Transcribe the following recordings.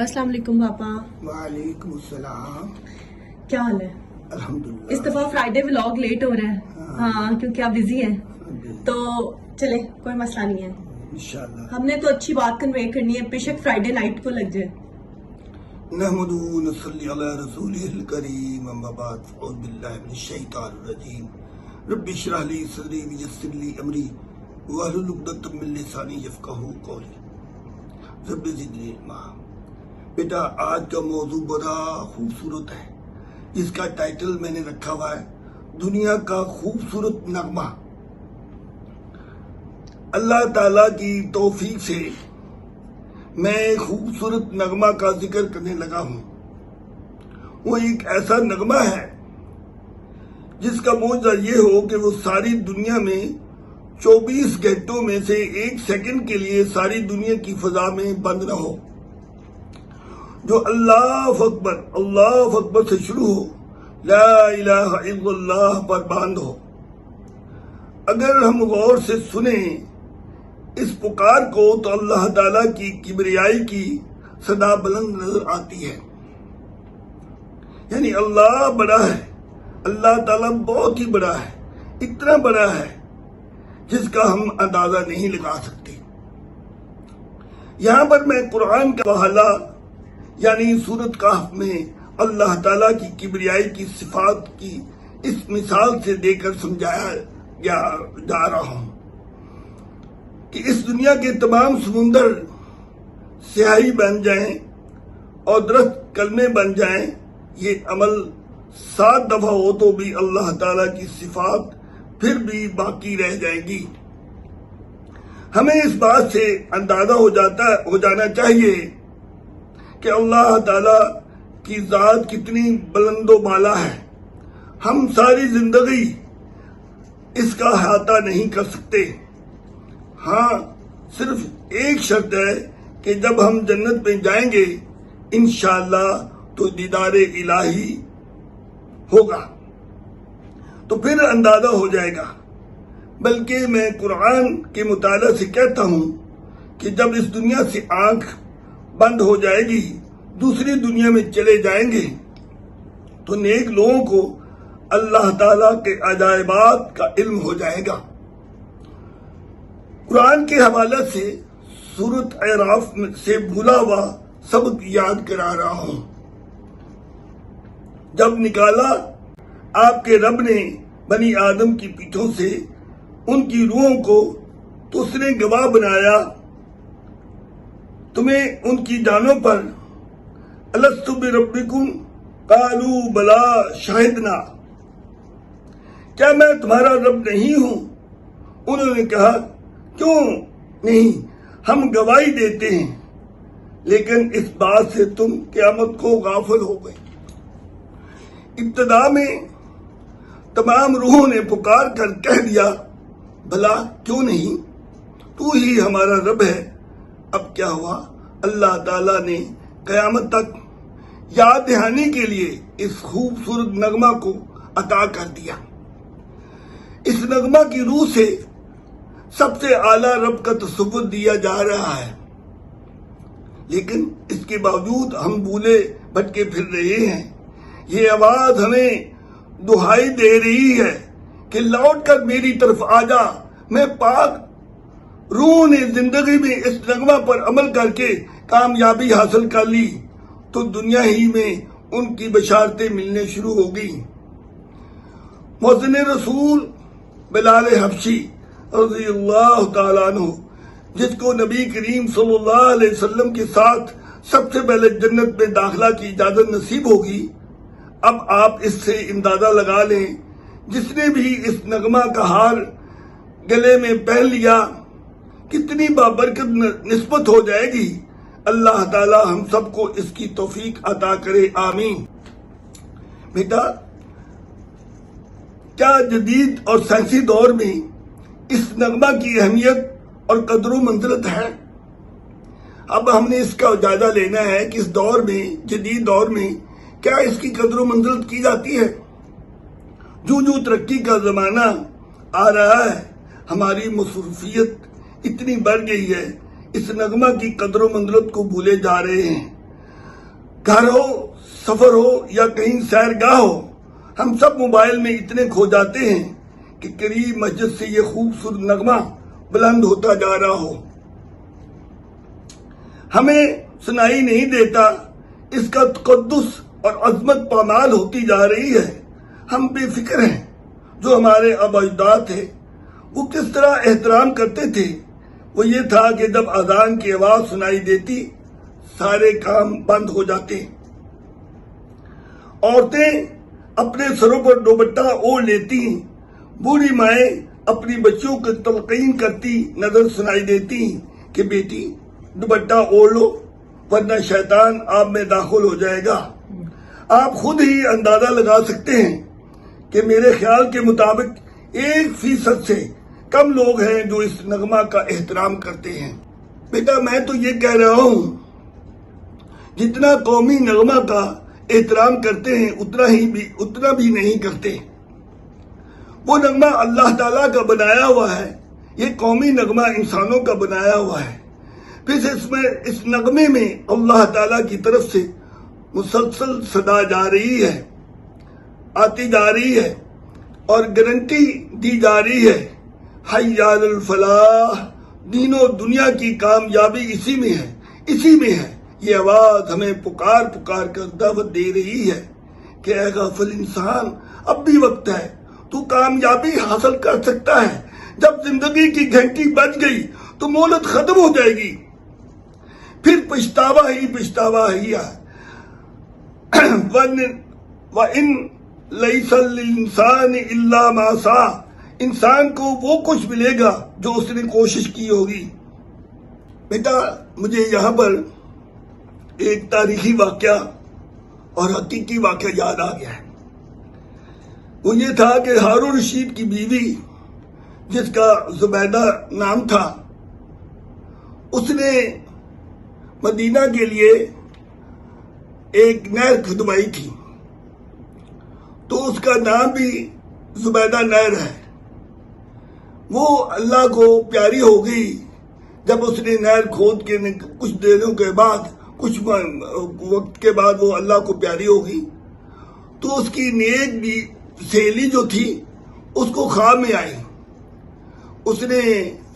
السلام علیکم پاپا. وعلیکم السلام. کیا حال ہے؟ الحمدللہ. اس دفعہ فرائیڈے ولاگ لیٹ ہو رہا ہے. ہاں کیونکہ آپ بزی ہیں تو چلے کوئی مسئلہ نہیں ہے. انشاءاللہ. ہم نے تو اچھی بات کنوے کرنی ہے، بے شک فرائیڈے نائٹ کو لگ جائے. نحمدہ ونصلی علی رسولہ الکریم، اما بعد، اعوذ باللہ من الشیطان الرجیم. رب اشرح لی صدری ویسر لی امری واحلل عقدۃ من لسانی یفقہوا قولی. رب زدنی علما. بیٹا آج کا موضوع بڑا خوبصورت ہے، جس کا ٹائٹل میں نے رکھا ہوا ہے دنیا کا خوبصورت نغمہ. اللہ تعالیٰ کی توفیق سے میں خوبصورت نغمہ کا ذکر کرنے لگا ہوں. وہ ایک ایسا نغمہ ہے جس کا معجزہ یہ ہو کہ وہ ساری دنیا میں 24 گھنٹوں میں سے 1 سیکنڈ کے لیے ساری دنیا کی فضا میں بند نہ ہو. جو اللہ اکبر سے شروع ہو، لا الہ الا اللہ پر بند ہو. اگر ہم غور سے سنیں اس پکار کو تو اللہ تعالیٰ کی کبریائی کی صدا بلند نظر آتی ہے. یعنی اللہ بڑا ہے، اللہ تعالیٰ بہت ہی بڑا ہے، اتنا بڑا ہے جس کا ہم اندازہ نہیں لگا سکتے. یہاں پر میں قرآن کا حوالہ یعنی سورۃ کہف میں اللہ تعالیٰ کی کبریائی کی صفات کی اس مثال سے دے کر سمجھایا جا رہا ہوں کہ اس دنیا کے تمام سمندر سیاہی بن جائیں اور درخت کلمے بن جائیں، یہ عمل 7 دفعہ ہو تو بھی اللہ تعالیٰ کی صفات پھر بھی باقی رہ جائے گی. ہمیں اس بات سے اندازہ ہو جانا چاہیے کہ اللہ تعالیٰ کی ذات کتنی بلند و بالا ہے. ہم ساری زندگی اس کا احاطہ نہیں کر سکتے. ہاں صرف ایک شرط ہے کہ جب ہم جنت میں جائیں گے انشاءاللہ تو دیدار الہی ہوگا، تو پھر اندازہ ہو جائے گا. بلکہ میں قرآن کے مطالعہ سے کہتا ہوں کہ جب اس دنیا سے آنکھ بند ہو جائے گی، دوسری دنیا میں چلے جائیں گے تو نیک لوگوں کو اللہ تعالیٰ کے عجائبات کا علم ہو جائے گا. قرآن کے حوالے سے سورۃ اعراف سے بھولا ہوا سبق یاد کرا رہا ہوں. جب نکالا آپ کے رب نے بنی آدم کی پیٹھوں سے ان کی روحوں کو تو اس نے گواہ بنایا تمہیں ان کی جانوں پر. الست بربکم قالوا بلا شہدنا، کیا میں تمہارا رب نہیں ہوں؟ انہوں نے کہا کیوں نہیں، ہم گواہی دیتے ہیں. لیکن اس بات سے تم قیامت کو غافل ہو گئے. ابتدا میں تمام روحوں نے پکار کر کہہ دیا بھلا کیوں نہیں، تو ہی ہمارا رب ہے. اب کیا ہوا؟ اللہ تعالیٰ نے قیامت تک یاد دہانی کے لیے اس خوبصورت نغمہ کو عطا کر دیا. اس نغمہ کی روح سے سب سے اعلیٰ رب کا تصور دیا جا رہا ہے، لیکن اس کے باوجود ہم بھولے بھٹکے پھر رہے ہیں. یہ آواز ہمیں دہائی دے رہی ہے کہ لوٹ کر میری طرف آ جا. میں پاک روح نے زندگی میں اس نغمہ پر عمل کر کے کامیابی حاصل کر لی تو دنیا ہی میں ان کی بشارتیں ملنے شروع ہو گئی. مؤذن رسول بلال حبشی رضی اللہ تعالیٰ عنہ، جس کو نبی کریم صلی اللہ علیہ وسلم کے ساتھ سب سے پہلے جنت میں داخلہ کی اجازت نصیب ہوگی. اب آپ اس سے اندازہ لگا لیں جس نے بھی اس نغمہ کا ہار گلے میں پہن لیا کتنی بابرکت نسبت ہو جائے گی. اللہ تعالی ہم سب کو اس کی توفیق عطا کرے، آمین. بیٹا کیا جدید اور سائنسی دور میں اس نغمہ کی اہمیت اور قدر و منزلت ہے؟ اب ہم نے اس کا جائزہ لینا ہے کہ اس دور میں، جدید دور میں، کیا اس کی قدر و منزلت کی جاتی ہے؟ جو ترقی کا زمانہ آ رہا ہے، ہماری مصروفیت اتنی بڑھ گئی ہے، اس نغمہ کی قدر و منزلت کو بھولے جا رہے ہیں. گھر ہو، سفر ہو یا کہیں سیرگاہ ہو، ہم سب موبائل میں اتنے کھو جاتے ہیں کہ قریب مسجد سے یہ خوبصورت نغمہ بلند ہوتا جا رہا ہو، ہمیں سنائی نہیں دیتا، اس کا تقدس اور عظمت پامال ہوتی جا رہی ہے۔ ہم بے فکر ہیں۔ جو ہمارے آباء اجداد تھے وہ کس طرح احترام کرتے تھے، وہ یہ تھا کہ جب اذان کی آواز سنائی دیتی سارے کام بند ہو جاتے۔ عورتیں اپنے سروں پر دوپٹہ اوڑھ لیتی، بوڑھی مائیں اپنی بچوں کو تلقین کرتی نظر سنائی دیتی کہ بیٹی دوپٹہ اوڑھ لو ورنہ شیطان آپ میں داخل ہو جائے گا۔ آپ خود ہی اندازہ لگا سکتے ہیں کہ میرے خیال کے مطابق 1% سے کم لوگ ہیں جو اس نغمہ کا احترام کرتے ہیں۔ بیٹا میں تو یہ کہہ رہا ہوں جتنا قومی نغمہ کا احترام کرتے ہیں اتنا بھی نہیں کرتے۔ وہ نغمہ اللہ تعالیٰ کا بنایا ہوا ہے، یہ قومی نغمہ انسانوں کا بنایا ہوا ہے۔ پھر اس نغمے میں اللہ تعالیٰ کی طرف سے مسلسل صدا جا رہی ہے، آتی جا رہی ہے اور گارنٹی دی جا رہی ہے، حی علی الفلاح، دین و دنیا کی کامیابی اسی میں ہے۔ یہ آواز ہمیں پکار کر دعوت دے رہی ہے کہ اے غافل انسان، اب بھی وقت ہے، تو کامیابی حاصل کر سکتا ہے۔ جب زندگی کی گھنٹی بج گئی تو مہلت ختم ہو جائے گی، پھر پچھتاوا ہی ہے۔ وَإِن لَيْسَ لِلْإِنسَانِ إِلَّا مَا سَعَى، انسان کو وہ کچھ ملے گا جو اس نے کوشش کی ہوگی۔ بیٹا مجھے یہاں پر ایک تاریخی واقعہ اور حقیقی واقعہ یاد آ گیا ہے۔ وہ یہ تھا کہ ہارون رشید کی بیوی جس کا زبیدہ نام تھا، اس نے مدینہ کے لیے ایک نہر کھدوائی تھی، تو اس کا نام بھی زبیدہ نہر ہے۔ وہ اللہ کو پیاری ہو گئی جب اس نے نہر کھود کے کچھ دنوں کے بعد، کچھ وقت کے بعد وہ اللہ کو پیاری ہو گئی، تو اس کی نیک بھی سہیلی جو تھی اس کو خواب میں آئی۔ اس نے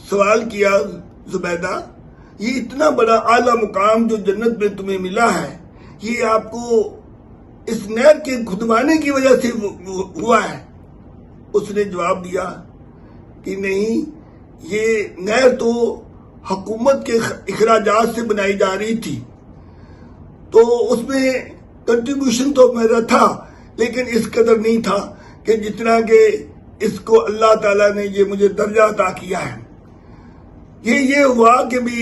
سوال کیا، زبیدہ یہ اتنا بڑا اعلیٰ مقام جو جنت میں تمہیں ملا ہے، یہ آپ کو اس نہر کے کھدوانے کی وجہ سے ہوا ہے؟ اس نے جواب دیا کہ نہیں، یہ نہر تو حکومت کے اخراجات سے بنائی جا رہی تھی، تو اس میں کنٹریبیوشن تو میرا تھا لیکن اس قدر نہیں تھا کہ جتنا کہ اس کو اللہ تعالیٰ نے یہ مجھے درجہ عطا کیا ہے۔ یہ ہوا کہ بھی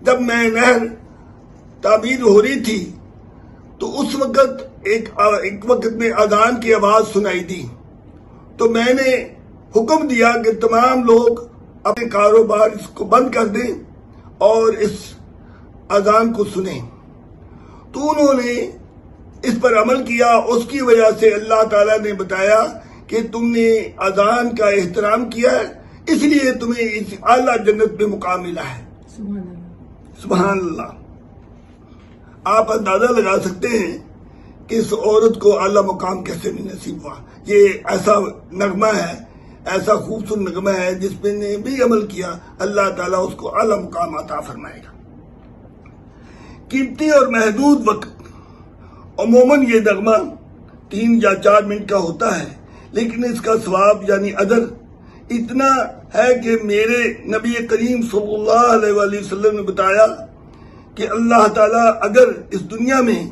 جب میں نہر تعمیر ہو رہی تھی تو اس وقت ایک وقت میں اذان کی آواز سنائی دی، تو میں نے حکم دیا کہ تمام لوگ اپنے کاروبار اس کو بند کر دیں اور اس اذان کو سنیں۔ تو انہوں نے اس پر عمل کیا۔ اس کی وجہ سے اللہ تعالیٰ نے بتایا کہ تم نے اذان کا احترام کیا ہے، اس لیے تمہیں اس اعلیٰ جنت میں مقام ملا ہے۔ سبحان اللہ۔ آپ اندازہ لگا سکتے ہیں کہ اس عورت کو اعلیٰ مقام کیسے نصیب ہوا۔ یہ ایسا نغمہ ہے، ایسا خوبصورت نغمہ ہے جس پہ نے بھی عمل کیا، اللہ تعالیٰ اس کو اعلیٰ مقام عطا فرمائے گا۔ قیمتی اور محدود وقت، عموماً یہ نغمہ 3 یا 4 منٹ کا ہوتا ہے، لیکن اس کا ثواب یعنی اجر اتنا ہے کہ میرے نبی کریم صلی اللہ علیہ وآلہ وسلم نے بتایا کہ اللہ تعالیٰ اگر اس دنیا میں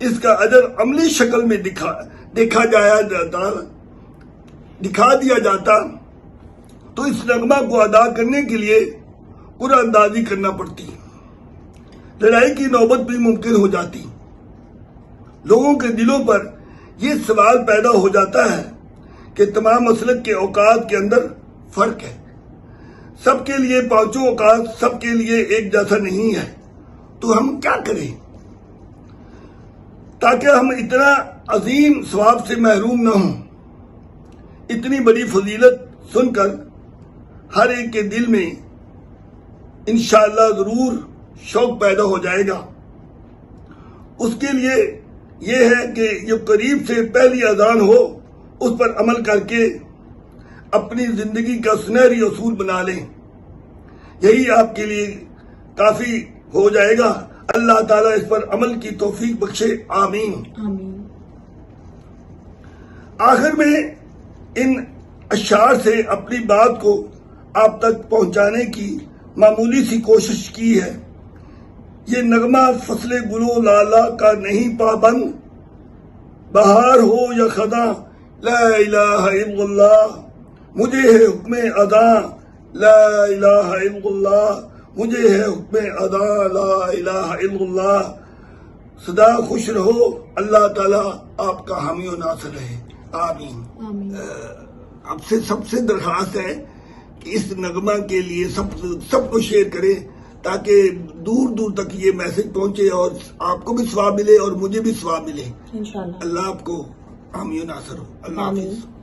اس کا اجر عملی شکل میں دکھا دیا جاتا تو اس نغمہ کو ادا کرنے کے لیے قرآن اندازی کرنا پڑتی، لڑائی کی نوبت بھی ممکن ہو جاتی۔ لوگوں کے دلوں پر یہ سوال پیدا ہو جاتا ہے کہ تمام مسلک کے اوقات کے اندر فرق ہے، سب کے لیے 5 اوقات سب کے لیے ایک جیسا نہیں ہے، تو ہم کیا کریں تاکہ ہم اتنا عظیم ثواب سے محروم نہ ہوں۔ اتنی بڑی فضیلت سن کر ہر ایک کے دل میں انشاءاللہ ضرور شوق پیدا ہو جائے گا اس کے لیے یہ ہے کہ جو قریب سے پہلی اذان ہو اس پر عمل کر کے اپنی زندگی کا سنہری اصول بنا لیں، یہی آپ کے لیے کافی ہو جائے گا۔ اللہ تعالیٰ اس پر عمل کی توفیق بخشے، آمین۔ آمین۔ آخر میں ان اشعار سے اپنی بات کو آپ تک پہنچانے کی معمولی سی کوشش کی ہے۔ یہ نغمہ فصل گل و لالا کا نہیں پابند، بہار ہو یا خزاں لا الہ الا اللہ، مجھے ہے حکم ادا لا الہ الا اللہ، مجھے ہے حکم ادا لا الہ الا اللہ۔ سدا خوش رہو، اللہ تعالیٰ آپ کا حامی و ناصر رہے، آمین۔ آمین۔ اب سے سب سے درخواست ہے کہ اس نغمہ کے لیے سب کو شیئر کریں تاکہ دور دور تک یہ میسج پہنچے اور آپ کو بھی ثواب ملے اور مجھے بھی ثواب ملے۔ انشاءاللہ۔ اللہ آپ کو حامی و ناصر ہو۔ اللہ آمین۔ حافظ۔